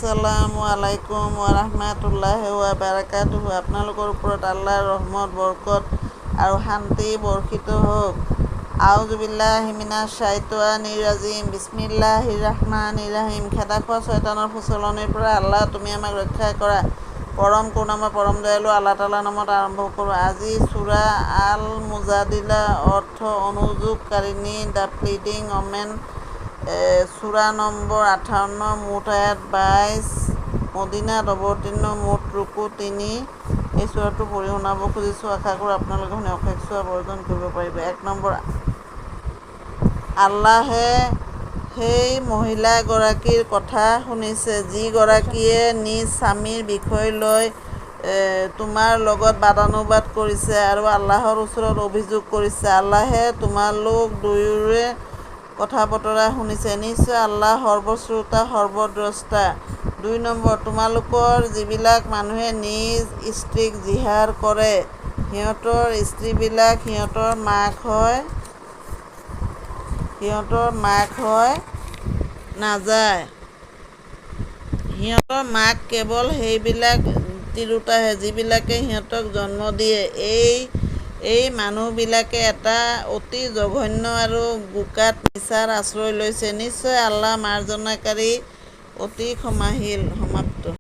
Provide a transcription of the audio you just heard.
আসসালামু আলাইকুম ওয়াৰাহমাতুল্লাহি ওয়াবাৰাকাতুহু। আপোনালোকৰ ওপৰত আল্লাহৰ ৰহমত বৰকত আৰু শান্তি বৰ্ষিত হওক। আউযু বিল্লাহি মিনাশ শাইতানিৰ ৰাজিম। বিসমিল্লাহিৰ ৰাহমানিৰ ৰাহিম। খেদা খোৱা শয়তানৰ প্ৰচলনিৰ পৰা আল্লাহ তুমি আমাক ৰক্ষা কৰা। পৰম কৰুণাময় পৰম দয়ালু আল্লাহ তাআলাৰ নামত আৰম্ভ কৰোঁ। আজি সূৰা আল মুজাদিলা অৰ্থ অনুযোগকাৰিণী দ্য প্লিডিং ওমেন। সূৰা নম্বৰ 58, মুঠ আয়াত 22, মদিনাত অৱতীৰ্ণ, মুঠ ৰুকু 3। এই সূৰাটো পঢ়ি শুনাব খুজিছোঁ। আশা কৰোঁ আপোনালোকে শুনি অশেষ সওৱাব অৰ্জন কৰিব পাৰিব। 1 নম্বৰ, আল্লাহে সেই মহিলাগৰাকীৰ কথা শুনিছে যিগৰাকীয়ে নিজ স্বামীৰ বিষয় লৈ তোমাৰ লগত বাদানুবাদ কৰিছে আৰু আল্লাহৰ ওচৰত অভিযোগ কৰিছে। আল্লাহে তোমালোক দুয়োৰে কথা বতৰা শুনিছে। নিশ্চয় আল্লাহ সৰ্বশ্ৰোতা সৰ্বদ্ৰষ্টা। 2 নম্বৰ, তোমালোকৰ যিবিলাক মানুহে নিজ স্ত্ৰীক জিহাৰ কৰে সিহঁতৰ স্ত্ৰীবিলাক সিহঁতৰ মাক হয় নাযায়। সিহঁতৰ মাক কেৱল সেইবিলাক তিৰোতাহে যিবিলাকে সিহঁতক জন্ম দিয়ে। এই মানুহবিলাকে এটা অতি জঘন্য আৰু গোকাত মিছাৰ আশ্ৰয় লৈছে। নিশ্চয় আল্লাহ মাৰ্জনাকাৰী অতি ক্ষমাশীল। সমাপ্ত।